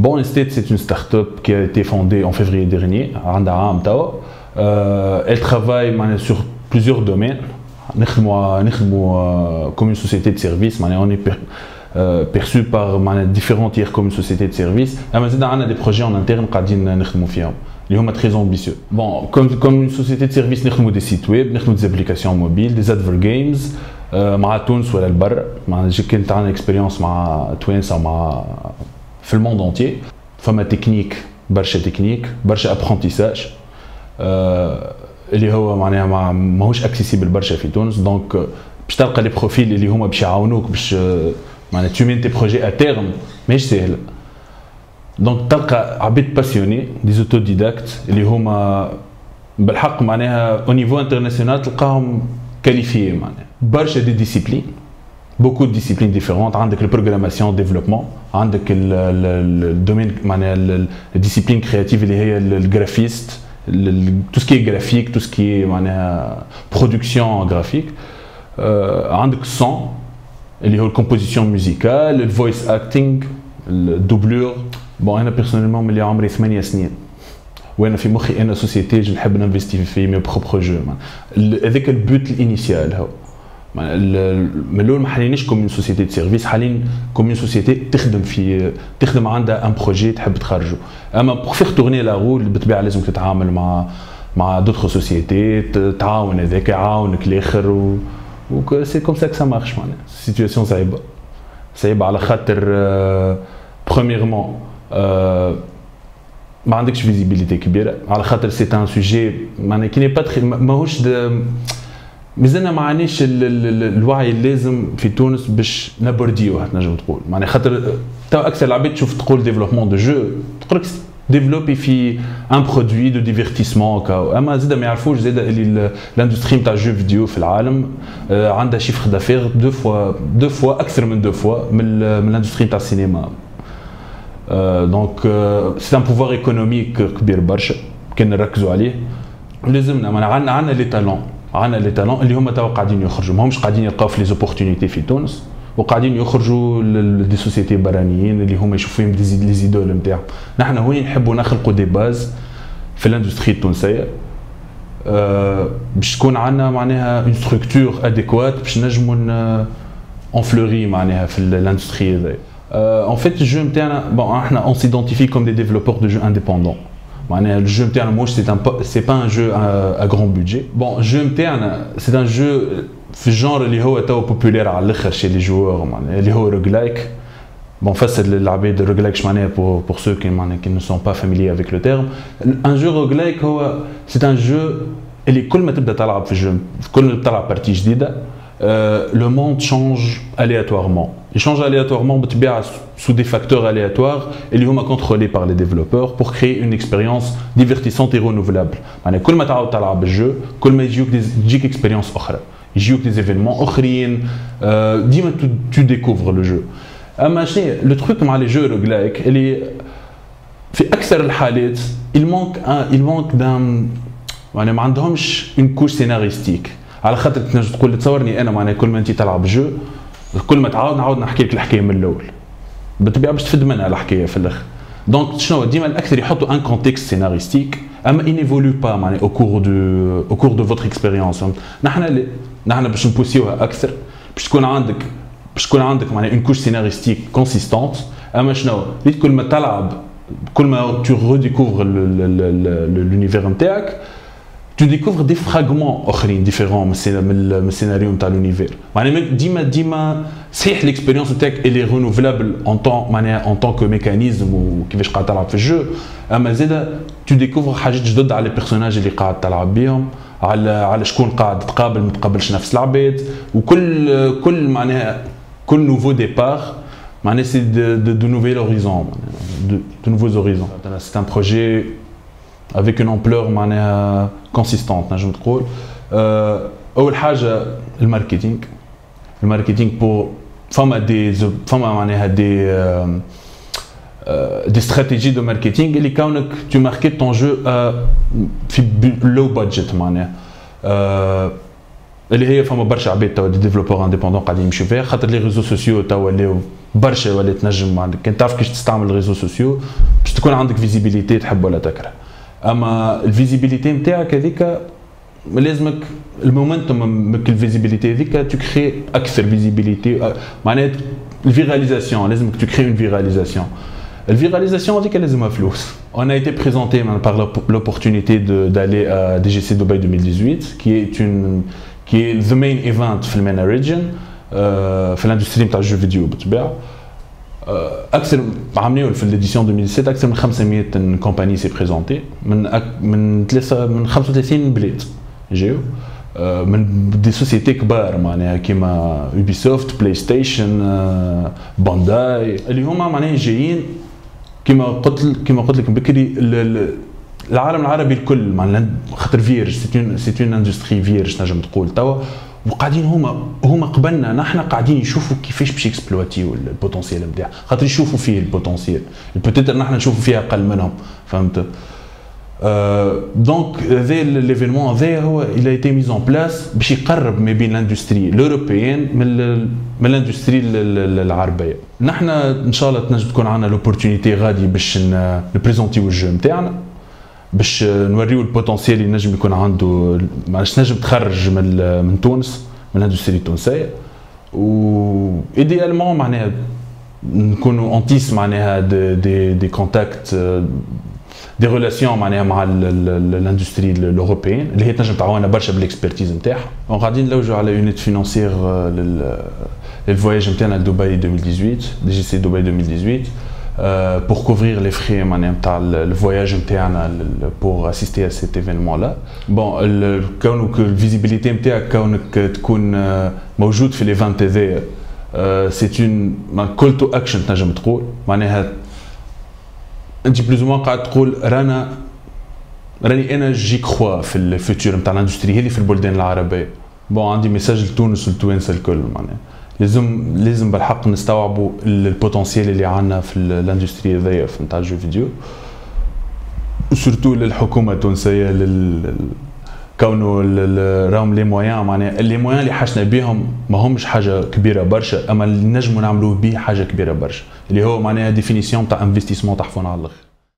Bon Estate, c'est une start-up qui a été fondée en février dernier. Elle travaille sur plusieurs domaines. Comme une société de services, on est perçu par différents tiers comme une société de services. On a des projets en interne qui sont très ambitieux. Bon, comme une société de services, nous avons des sites web, des applications mobiles, des adver games. مع تونس ولا البر كانت عندنا اكسبيريونس مع توانسه مع في الموند اونتيي فما تكنيك برشا ابرونتيساج اللي هو معناها ماهوش اكسيسيبل برشا في تونس دونك باش تلقى لي بروفيل اللي هما باش يعاونوك باش معناها تومين تي بروجي اتيرم ماهيش سهله دونك تلقى عباد باسيوني دي زوتو ديداكت اللي هما بالحق معناها او نيفو انترناسيونال تلقاهم qualifiés. Barche des disciplines, beaucoup de disciplines différentes. Avec la programmation, le développement, avec le domaine, la discipline créative, le graphiste, tout ce qui est graphique, tout ce qui est production graphique. Avec le son, la composition musicale, le voice acting, la doublure. Bon, moi personnellement, j'ai 8 سنين. وانا في مخي انا سوسيتي نحب ننفستي في مي بروبر جو هذاك البوت الانيسيال هو من الاول ما حاليناش كوم سوسيتي دو سيرفيس حاليا كوم سوسيتي تخدم عندها ان بروجي تحب تخرجه اما بور فيغ تورني لا رول بالطبيعه لازم تتعامل مع دوطخ سوسيتي تعاون هذاك يعاونك الاخر و سي كوم سا كو سا مارش معناها سيتوياسيون صعيبه على خاطر برومييرمون ما عندكش فيزيبيليتي كبيره على خاطر سي ان سوجي معناها كي ني با ماهوش مازلنا ما عانيش الوعي اللازم في تونس باش نبرديوه تنجم تقول معناها خاطر تو اكثر العباد تشوف تقول ديفلوبمون دو جو تقول لك ديفلوبي في ان برودوي دو ديفيرتيسمون اما زاد ما يعرفوش زاد اللي الاندستري نتاع جو فيديو في العالم عندها شيفر دافير دو فوا اكثر من دو فوا من الاندستري نتاع السينما دونك سي ان بوفوار ايكونوميك كبير برشا كان نركزوا عليه لازمنا عندنا لي تالون اللي هما توا قاعدين يخرجوا ماهمش قاعدين يلقاو في لي زوبورتونيتي في تونس وقاعدين يخرجوا لدي سوسيتي برانيين اللي هما يشوفوا فيهم لي زيدول نتاعهم نحن وين نحبوا نخلقوا دي باز في الاندستري التونسيه باش تكون عندنا معناها اون ستركتور اديكوات باش نجموا اونفلوري معناها في الاندستري هذايا En fait, le jeu on s'identifie comme des développeurs de jeux indépendants. Le jeu interne, c'est pas un jeu à grand budget. Bon, le jeu interne, c'est un jeu في genre اللي هو تو populaire على الاخر chez les joueurs اللي هو roguelike. Bon, face à l'abed roguelike pour ceux qui ne sont pas familiers avec le terme. Un jeu roguelike c'est un jeu اللي كل ما تبدا تلعب في الجو كل ما تلعب بارتي جديده le monde change aléatoirement. Il change aléatoirement sous des facteurs aléatoires et ils sont contrôlés par les développeurs pour créer une expérience divertissante et renouvelable. كل ما تعاود تلعب الجو كل ما يجيك expérience أخرى يجيوك des événements أخرين ديما tu découvres le jeu. أما شنو le truc مع les jeux roguelike اللي في أكثر الحالات il manque d'un ما عندهمش une couche scénaristique. على خاطر تنجم تقول تصورني انا معناها كل ما انت تلعب جو كل ما نعاود نحكي لك الحكايه من الاول بالطبيعه باش تفد منها الحكايه في الاخر دونك شنو ديما الاكثر يحطوا ان كونتكست سيناريستيك اما ان ايفولو با معناها او كور دو فوتر اكسبيريونس نحن باش نبوسيوها اكثر باش تكون عندك معناها اون كوش سيناريستيك كونسيستونت اما شنو كل ما تلعب كل ما تو ريديكوفر لونيفير نتاعك tu découvres des fragments différents من السيناريو نتاع l'univers. معناها ديما صحيح l'expérience نتاعك elle est renouvelable en tant que mécanisme وكيفاش قاعد تلعب في الجو اما زاده tu découvres حاجات جدد على البيرسوناج اللي قاعد تلعب بيهم على شكون قاعد تقابل ما تقابلش نفس العباد وكل معناها كل نوفو ديبار معناها سي de nouveaux horizons de nouveaux horizons. C'est un projet avec une ampleur معناها consistante نجم تقول اول حاجه الماركتينغ بور فما معناها دي استراتيجي دو ماركتينغ اللي كونك تو ماركيت طون جو في لو بادجت معناها اللي هي فما برشا عباد توا دي ديفلوبور انديبوندون قاعدين يمشيو فيها خاطر لي ريزو سوسيو توا ولاو برشا ولا تنجم عندك كان تعرف كيفاش تستعمل الريزو سوسيو باش تكون عندك فيزيبيليتي تحب ولا تكره. اما الفيزيبيليتي نتاعك هذيك لازمك المومنتوم من الفيزيبيليتي هذيك تو كري اكثر فيزيبيليتي معناتها الفيراليزاسيون لازمك تو كري اون فيراليزاسيون. الفيراليزاسيون هذيك لازمها فلوس. On a été présenté par l'opportunité d'aller à DGC Dubai 2018 qui est the main event في المينا region في الاندستري نتاع الجو فيديو بالطبيعه. اكثر عاملين في الاديسيون 2017 اكثر من 500 كومباني سي بريزونتي من 35 بلاد جاو من دي سوسيتي كبار معناها كيما يوبيسوفت بلاي ستيشن بانداي اللي هما معناها جايين كيما قلت لك بكري العالم العربي الكل معناها خاطر فيرج سي اون اندستري فيرج نجم تقول توا وقاعدين هما قبلنا نحن قاعدين يشوفوا كيفاش باش يكسبلواتيو البوتنسيال نتاعها خاطر يشوفوا فيه البوتنسيال بوتيتر نحن نشوفوا فيه اقل منهم فهمت. دونك هذا ليفينمون هذا هو il a été mis en place باش يقرب ما بين الاندستري الاوروبيين من الاندستري العربيه. نحن ان شاء الله تنجم تكون عندنا لوبورتونيتي غادي باش نبريزونتيو الجو نتاعنا باش نوريو البوتنسيال اللي نجم يكون عنده باش نجم تخرج من تونس من الاندستري التونسيه و ايديالمون معناها نكونوا اونتيس معناها دي كونتاكت دي ريلاسيون معناها مع الاندستري الاوروبيين اللي هي تنجم تعاوننا برشا بالاكسبرتيز نتاعها. غاديين نلوجوا على يونيت فينانسيير للفواياج نتاعنا لدبي 2018 دي جي سي دبي 2018 pour couvrir les frais معناها le voyage نتاعنا pour assister à cet événement là. Bon كونك الفيزيبيليتي نتاعك كونك تكون موجود في الايفنت هذايا سي اون كول تو اكشن تنجم تقول معناها انت بلوز موان قاعد تقول راني انا جي كخوا في الفيتور نتاع الاندستري هذه في البلدان العربيه. بون عندي ميساج لتونس والتوانسه الكل معناها لازم بالحق نستوعبوا البوتنسيال اللي عندنا في الاندستري هذايا في نتاع الجو فيديو سورتو للحكومه التونسيه كونه راهم لي مويان معناها لي مويان اللي حاشنا بهم ما همش حاجه كبيره برشا اما اللي نجموا نعملوه به حاجه كبيره برشا اللي هو معناها ديفينيسيون تاع انفستيسمون تحفون على الاخر.